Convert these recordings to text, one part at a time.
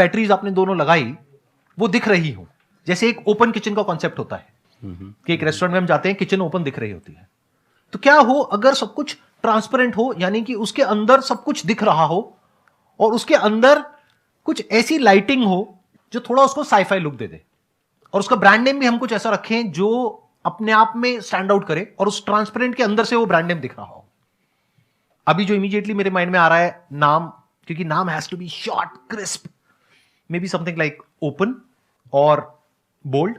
Batteries आपने दोनों लगाई, वो दिख रही हो, जैसे एक ओपन किचन का कॉन्सेप्ट होता है कि एक रेस्टोरेंट में हम जाते हैं, किचन ओपन दिख रही होती है। तो क्या हो अगर सब कुछ ट्रांसपेरेंट हो, यानी कि उसके अंदर सब कुछ दिख रहा हो और उसके अंदर कुछ ऐसी लाइटिंग हो जो थोड़ा उसको साईफाई लुक दे दे, और उसका ब्रांड नेम भी हम कुछ ऐसा रखें जो अपने आप में स्टैंड आउट करे और उस ट्रांसपेरेंट के अंदर से वो ब्रांड नेम दिख रहा हो। अभी जो इमीडिएटली मेरे माइंड में आ रहा है नाम, क्योंकि नाम has to be short crisp, maybe something like open और बोल्ड।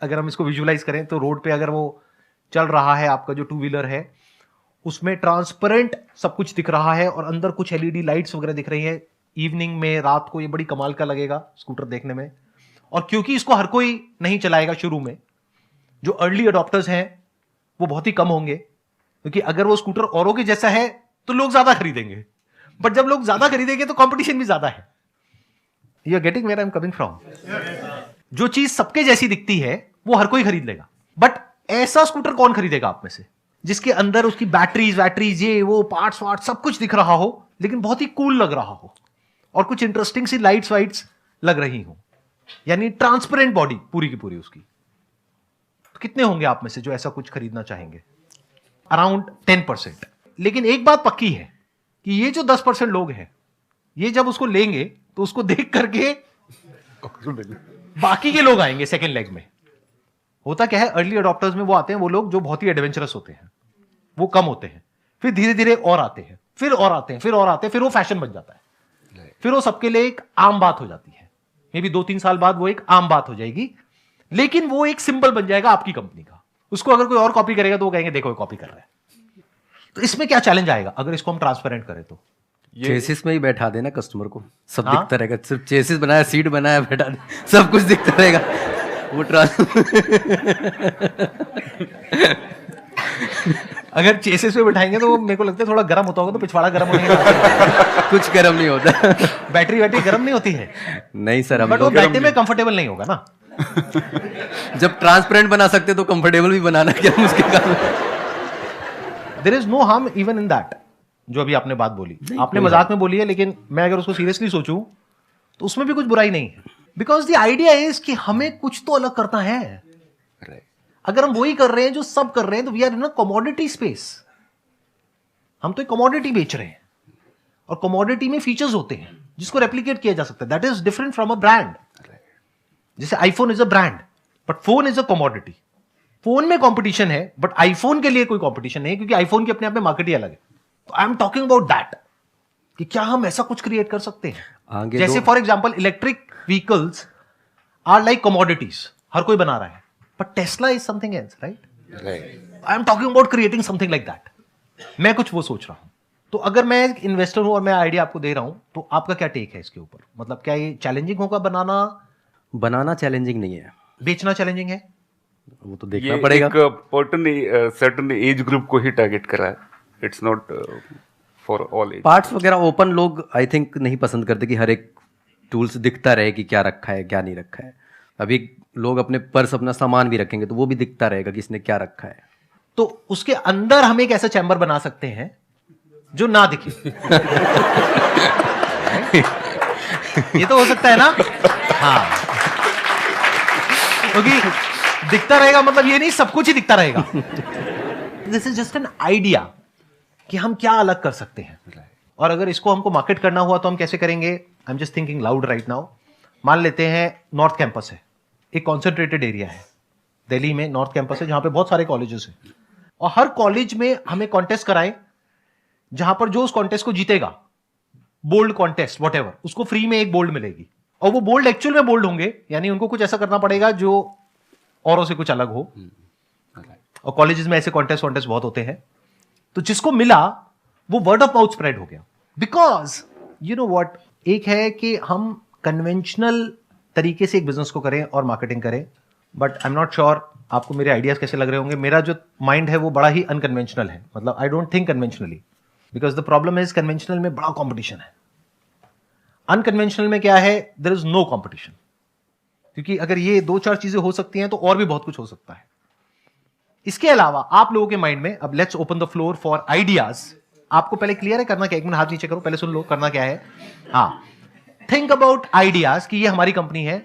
अगर हम इसको विजुअलाइज करें तो रोड पे अगर वो चल रहा है, आपका जो टू व्हीलर है उसमें ट्रांसपेरेंट सब कुछ दिख रहा है और अंदर कुछ एलईडी लाइट्स वगैरह दिख रही है, इवनिंग में, रात को, ये बड़ी कमाल का लगेगा स्कूटर देखने में। और क्योंकि इसको हर कोई नहीं चलाएगा शुरू में, जो अर्ली अडॉप्टर्स हैं वो बहुत ही कम होंगे, क्योंकि अगर वो स्कूटर औरों के जैसा है तो लोग ज्यादा खरीदेंगे, बट जब लोग ज्यादा खरीदेंगे तो कंपटीशन भी ज्यादा है। You are getting where I am coming from? जो चीज सबके जैसी दिखती है वो हर कोई खरीद लेगा, बट ऐसा स्कूटर कौन खरीदेगा आप में से जिसके अंदर उसकी बैटरीज ये वो पार्ट्स वार्ट्स सब कुछ दिख रहा हो, लेकिन बहुत ही कूल लग रहा हो और कुछ इंटरेस्टिंग सी लाइट्स वाइट्स लग रही हो, यानी ट्रांसपेरेंट बॉडी पूरी की पूरी उसकी। तो कितने होंगे आप में से जो ऐसा कुछ खरीदना चाहेंगे? अराउंड 10%। लेकिन एक बात पक्की है कि ये जो 10% लोग हैं, ये जब उसको लेंगे तो उसको देख करके बाकी के लोग आएंगे सेकेंड लेग में। होता क्या है, अर्ली अडॉप्टर्स में वो आते हैं वो लोग जो बहुत ही एडवेंचरस होते हैं, वो कम होते हैं, फिर धीरे धीरे और आते हैं, फिर और आते हैं, फिर और आते हैं, फिर वो फैशन बन जाता है, फिर वो सबके लिए एक आम बात हो जाती है। मे बी 2-3 साल बाद वो एक आम बात हो जाएगी, लेकिन वो एक सिंबल बन जाएगा आपकी कंपनी का। उसको अगर कोई और कॉपी करेगा तो वो कहेंगे देखो कॉपी कर रहा है। तो इसमें क्या चैलेंज आएगा अगर इसको हम ट्रांसपेरेंट करें? तो चेसिस में ही बैठा देना कस्टमर को, सब दिखता रहेगा, सिर्फ चेसिस बनाया, सीट बनाया, बैठा दे, सब कुछ दिखता रहेगा। वो अगर चेसिस पे बैठाएंगे तो मेरे को लगता है थोड़ा गर्म होता होगा, तो पिछवाड़ा गर्म होने का कुछ गर्म नहीं होता। बैटरी गर्म नहीं होती है? नहीं सर, बट वो बैठने में कंफर्टेबल नहीं होगा ना। जब ट्रांसपेरेंट बना सकते तो कंफर्टेबल भी बनाना क्या मुश्किल काम है? There is no harm even in that. जो अभी आपने बात बोली, आपने मजाक में बोली है, लेकिन मैं अगर उसको सीरियसली सोचूं तो उसमें भी कुछ बुराई नहीं है, बिकॉज द आइडिया इज कि हमें कुछ तो अलग करना है। अगर हम वही कर रहे हैं जो सब कर रहे हैं तो we are in a commodity space. हम तो एक कमोडिटी बेच रहे हैं, और कमोडिटी में फीचर्स होते हैं जिसको रेप्लिकेट किया जा सकता है। That is different from a brand. जैसे iPhone is a brand but phone is a commodity. Phone में कंपटीशन है बट आईफोन के लिए कोई कंपटीशन नहीं, क्योंकि आईफोन की अपने आप में मार्केट ही अलग है। तो आई एम टॉकिंग अबाउट दैट कि क्या हम ऐसा कुछ क्रिएट कर सकते हैं। जैसे for example electric vehicles are like commodities, हर कोई बना रहा है, but Tesla is something else, right? I am talking about creating something like that. मैं कुछ वो सोच रहा हूं। तो अगर मैं एक इन्वेस्टर हूं और मैं आइडिया आपको दे रहा हूं, तो आपका क्या टेक है इसके ऊपर? मतलब क्या ये चैलेंजिंग होगा बनाना चैलेंजिंग नहीं है, बेचना चैलेंजिंग है? वो तो देखना पड़ेगा। एक सर्टेन एज ग्रुप को ही टारगेट करा है, it's not for all age. Parts वगैरह ओपन लोग आई थिंक नहीं पसंद करते कि हर एक टूल्स दिखता रहे कि क्या रखा है क्या नहीं रखा है। अभी लोग अपने पर्स, अपना सामान भी रखेंगे तो वो भी दिखता रहेगा कि इसने क्या रखा है। तो उसके अंदर हम एक ऐसा चैम्बर बना सकते हैं जो ना दिखे। ये तो हो सकता है ना? हाँ, क्योंकि दिखता रहेगा मतलब ये नहीं सब कुछ ही दिखता रहेगा। This is just an idea कि हम क्या अलग कर सकते हैं, और अगर इसको हमको मार्केट करना हुआ तो हम कैसे करेंगे? I am just thinking loud right now. मान लेते हैं नॉर्थ कैंपस है, एक कॉन्सेंट्रेटेड एरिया है दिल्ली में, नॉर्थ कैंपस है जहां पे बहुत सारे कॉलेजेस हैं, और हर कॉलेज में हमें कॉन्टेस्ट कराएं जहां पर जो उस कॉन्टेस्ट को जीतेगा, बोल्ड कॉन्टेस्ट वॉटेवर, उसको फ्री में एक बोल्ड मिलेगी। और वो बोल्ड एक्चुअल में बोल्ड होंगे, यानी उनको कुछ ऐसा करना पड़ेगा जो औरों से कुछ अलग हो। और कॉलेजेस में ऐसे कॉन्टेस्ट बहुत होते हैं। तो जिसको मिला वो वर्ड ऑफ माउथ स्प्रेड हो गया, बिकॉज यू नो व्हाट, एक है कि हम कन्वेंशनल तरीके से एक बिजनेस को करें और मार्केटिंग करें, but I am not sure आपको मेरे आइडियाज कैसे लग रहे होंगे। मेरा जो माइंड है वो बड़ा ही अनकन्वेंशनल है, मतलब I don't think conventionally, because the problem is conventional में बड़ा कॉम्पिटिशन है। अनकन्वेंशनल में क्या है? देयर इज नो कॉम्पिटिशन, क्योंकि अगर ये 2-4 चीजें हो सकती हैं तो और भी बहुत कुछ हो सकता है। इसके अलावा आप लोगों के माइंड में, अब let's open the floor for ideas. आपको पहले क्लियर है करना क्या? एक मिनट हाथ नीचे करो, पहले सुन लो करना क्या है। हाँ, थिंक अबाउट आइडियाज कि ये हमारी कंपनी है.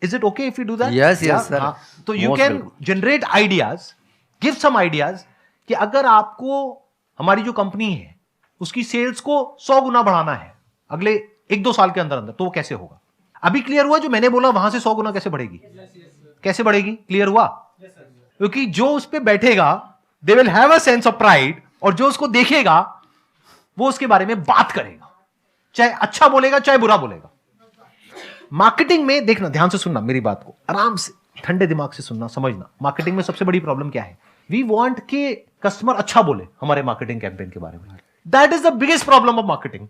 Is it okay if you do that? Yes, sir. तो you Most can welcome. Generate ideas, give some ideas कि अगर आपको हमारी जो कंपनी है उसकी सेल्स को 100 गुना बढ़ाना है अगले 1-2 साल के अंदर अंदर, तो वो कैसे होगा? अभी क्लियर हुआ जो मैंने बोला वहां से 100 गुना कैसे बढ़ेगी? कैसे बढ़ेगी? क्लियर हुआ? क्योंकि जो उस पे बैठेगा they will have a sense of pride, और जो उसको देखेगा वो उसके बारे में बात करेगा, चाहे अच्छा बोलेगा चाहे बुरा बोलेगा. मार्केटिंग में देखना, ध्यान से सुनना मेरी बात को, आराम से ठंडे दिमाग से सुनना, समझना. मार्केटिंग में सबसे बड़ी प्रॉब्लम क्या है? वी वांट के कस्टमर अच्छा बोले हमारे मार्केटिंग कैंपेन के बारे में. That is the biggest problem of marketing.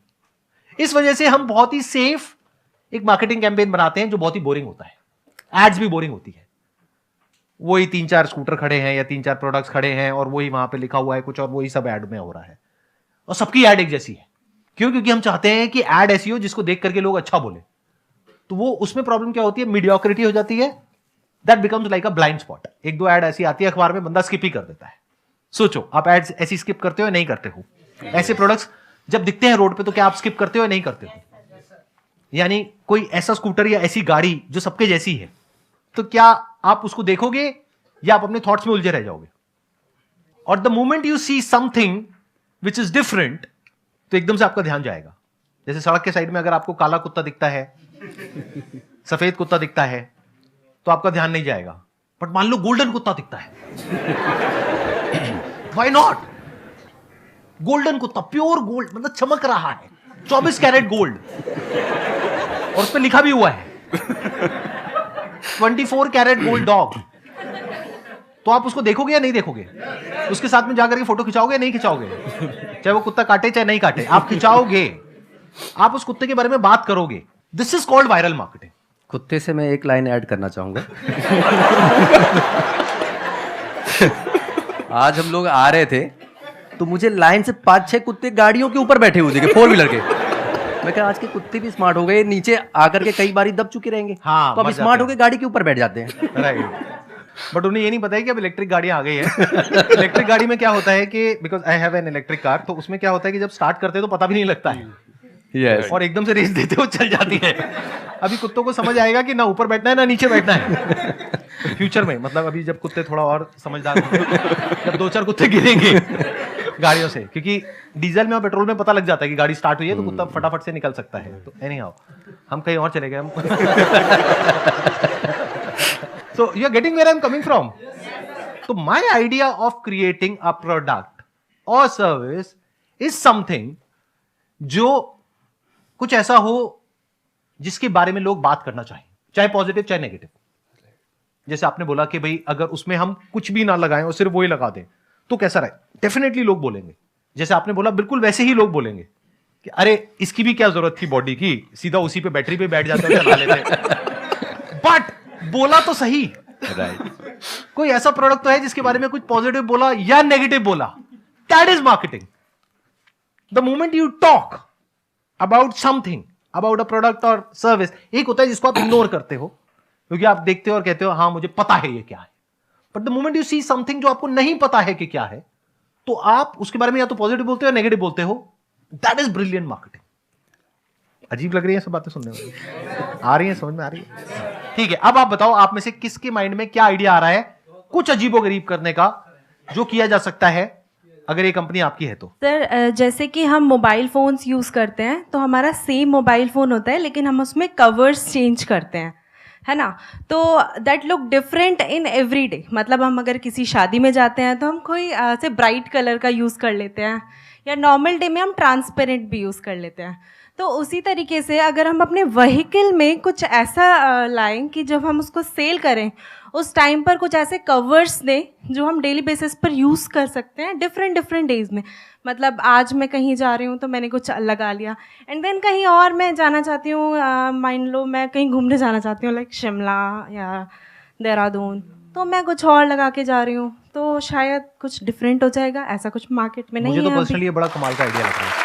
इस वजह से हम बहुत ही सेफ एक मार्केटिंग कैंपेन बनाते हैं जो बहुत ही बोरिंग होता है. एड्स भी बोरिंग होती है. वही 3-4 स्कूटर खड़े हैं या 3-4 प्रोडक्ट्स खड़े हैं और वही वहां पे लिखा हुआ है कुछ और वही सब एड में हो रहा है, और सबकी एड एक जैसी है. क्यों? क्योंकि हम चाहते हैं कि एड ऐसी हो जिसको देख करके लोग अच्छा बोले. तो वो उसमें प्रॉब्लम क्या होती है? मीडियोक्रिटी हो जाती है. That becomes like a blind spot. 1-2 ad ऐसी आती है अखबार में, बंदा स्किप ही कर देता है. सोचो, आप एड्स ऐसी स्किप करते हो या नहीं करते हो? ऐसे प्रोडक्ट्स जब दिखते हैं रोड पे तो क्या आप स्किप करते हो या नहीं करते हो? यानी कोई ऐसा स्कूटर या ऐसी गाड़ी जो सबके जैसी है, तो क्या आप उसको देखोगे या आप अपने थॉट्स में उलझे रह जाओगे? और the moment you see something which is different, तो एकदम से आपका ध्यान जाएगा. जैसे सड़क के साइड में अगर आपको काला कुत्ता दिखता है, सफेद कुत्ता दिखता है, तो आपका ध्यान नहीं जाएगा. बट मान लो गोल्डन कुत्ता दिखता है, व्हाई नॉट? गोल्डन कुत्ता, प्योर गोल्ड, मतलब चमक रहा है, 24 कैरेट गोल्ड, और उस पर लिखा भी हुआ है 24 कैरेट गोल्ड डॉग. तो आप उसको देखोगे या नहीं देखोगे? उसके साथ में जाकर के फोटो खिंचाओगे या नहीं खिंचाओगे? चाहे वो कुत्ता काटे चाहे नहीं काटे, आप खिंचाओगे. आप उस कुत्ते के बारे में बात करोगे. This is called viral marketing. कुत्ते से मैं एक लाइन ऐड करना चाहूंगा. आज हम लोग आ रहे थे तो मुझे लाइन से 5-6 कुत्ते गाड़ियों के ऊपर बैठे हुए थे, 4 व्हीलर के. मैं कहा आज के कुत्ते भी स्मार्ट हो गए, नीचे आकर के कई बारी दब चुके रहेंगे. हाँ, तो अब स्मार्ट हो गए गाड़ी के ऊपर बैठ जाते हैं. राइट. बट उन्हें ये नहीं पता है कि अब इलेक्ट्रिक गाड़ियां आ गई है. इलेक्ट्रिक गाड़ी में क्या होता है कि because I have an electric car, तो उसमें क्या होता है कि जब स्टार्ट करते हैं तो पता भी नहीं लगता है. Yes. और एकदम से रेस देते हो चल जाती है. अभी कुत्तों को समझ आएगा कि ना ऊपर बैठना है ना नीचे बैठना है. फ्यूचर में, मतलब अभी जब कुत्ते थोड़ा और समझदार होंगे, जब 2-4 कुत्ते गिरेंगे गाड़ियों से, क्योंकि डीजल में और पेट्रोल में पता लग जाता है कि गाड़ी स्टार्ट हुई है तो कुत्ता फटाफट से निकल सकता है. तो एनी हाउ हम कहीं और चले गए. हम so you are getting where I am coming from. तो my idea of creating a product और सर्विस इज समथिंग जो कुछ ऐसा हो जिसके बारे में लोग बात करना चाहें, चाहे पॉजिटिव चाहे नेगेटिव. जैसे आपने बोला कि भाई अगर उसमें हम कुछ भी ना लगाएं और सिर्फ वही लगा दें तो कैसा रहे? डेफिनेटली लोग बोलेंगे. जैसे आपने बोला बिल्कुल वैसे ही लोग बोलेंगे कि अरे इसकी भी क्या जरूरत थी बॉडी की, सीधा उसी पे बैटरी पे बैठ जाते और चला लेते. बट बोला तो सही. राइट. कोई ऐसा प्रोडक्ट तो है जिसके बारे में कुछ पॉजिटिव बोला या नेगेटिव बोला. That is marketing. The moment you talk about something, about a product और सर्विस, एक होता है जिसको आप इग्नोर करते हो क्योंकि आप देखते हो और कहते हो हाँ मुझे पता है ये क्या है. But the moment you see something जो आपको नहीं पता है कि क्या है, तो आप उसके बारे में या तो पॉजिटिव बोलते हो या नेगेटिव बोलते हो. That is brilliant marketing. अजीब लग रही है सब बातें सुनने में? आ रही है, समझ में आ रही है? ठीक है. अब आप बताओ, आप में से किसके माइंड में क्या आइडिया आ रहा है कुछ अजीबोगरीब करने का जो किया जा सकता है अगर ये कंपनी आपकी है तो? सर जैसे कि हम मोबाइल फ़ोन्स यूज़ करते हैं तो हमारा सेम मोबाइल फ़ोन होता है लेकिन हम उसमें कवर्स चेंज करते हैं, है ना. तो that look different in every day. मतलब हम अगर किसी शादी में जाते हैं तो हम कोई से ब्राइट कलर का यूज़ कर लेते हैं, या नॉर्मल डे में हम ट्रांसपेरेंट भी यूज़ कर लेते हैं. तो उसी तरीके से अगर हम अपने व्हीकल में कुछ ऐसा लाएं कि जब हम उसको सेल करें उस टाइम पर कुछ ऐसे कवर्स दें जो हम डेली बेसिस पर यूज़ कर सकते हैं डिफरेंट डेज में. मतलब आज मैं कहीं जा रही हूँ तो मैंने कुछ लगा लिया, एंड देन कहीं और मैं जाना चाहती हूँ, मान लो मैं कहीं घूमने जाना चाहती हूँ लाइक शिमला या देहरादून, तो मैं कुछ और लगा के जा रही हूँ तो शायद कुछ डिफरेंट हो जाएगा. ऐसा कुछ मार्केट में नहीं है. मुझे तो पर्सनली ये बड़ा कमाल का आइडिया लग रहा है.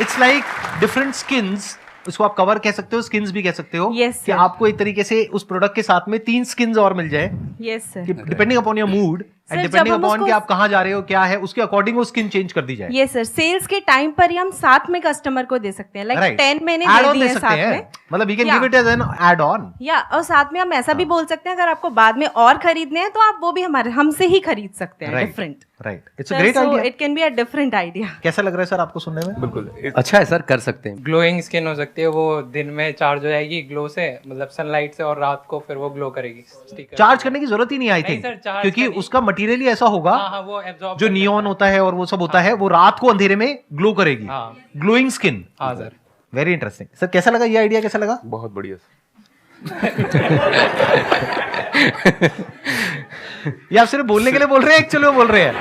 It's like different skins. इसको आप कवर कह सकते हो, स्किन्स भी कह सकते हो. Yes, कि sir. आपको एक तरीके से उस प्रोडक्ट के साथ में 3 स्किन्स और मिल जाए. Yes sir. Depending upon your mood and Sir, depending जब हम अपॉन कि उसको- आप कहाँ जा रहे हो, क्या है, उसके अकॉर्डिंग वो स्किन चेंज कर दी जाए। ये सर, सेल्स के टाइम पर ही हम साथ में कस्टमर को दे सकते हैं, लाइक 10 मैंने Add दे on दिए सकते साथ हैं, में, मतलब you can Yeah. give it as an add on। या और साथ में हम ऐसा भी बोल सकते हैं अगर आपको बाद में और खरीदने हैं तो आप वो भी हमसे ही खरीद सकते हैं, different. Right, it's a great idea. It can be a different idea. कैसा लग रहा है सर आपको सुनने में? बिल्कुल अच्छा है सर, कर सकते हैं। ग्लोइंग स्किन हो सकती है, वो दिन में चार्ज हो जाएगी ग्लो से, मतलब सनलाइट से, और रात को फिर वो ग्लो करेगी। स्टिकर चार्ज करने की जरूरत ही नहीं आई नहीं थिंक, सर, charge क्योंकि करनी- उसका मटेरियल ही ऐसा होगा, हाँ हाँ, वो एब्जॉर्ब जो नियॉन होता है और वो सब होता है, वो रात को अंधेरे में ग्लो करेगी। हाँ। Glowing skin. हाँ सर। Very interesting sir. कैसा लगा ये आइडिया, कैसा लगा? बहुत बढ़िया सर। ये आप सिर्फ बोलने के लिए बोल रहे हैं, एक्चुअली बोल रहे हैं?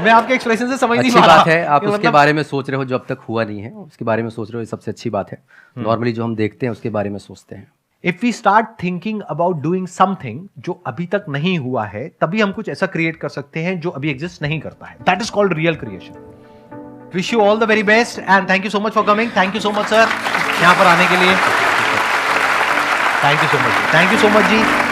मैं आपके एक्सप्रेशन से समझ नहीं अच्छी पा रहा। बात है, आप कि उसके मतलब- बारे में सोच रहे हो जो अब तक हुआ नहीं है, उसके बारे में सोच रहे हो, ये सबसे अच्छी बात है। नॉर्मली जो हम देखते हैं उसके बारे में सोचते हैं। If we start thinking about doing something जो अभी तक नहीं हुआ है, तभी हम कुछ ऐसा क्रिएट कर सकते हैं जो अभी एग्जिस्ट नहीं करता है। That is called real creation. Wish you all the very best and thank you so much for coming. Thank you so much sir यहाँ पर आने के लिए। Thank you so much, thank you so much ji.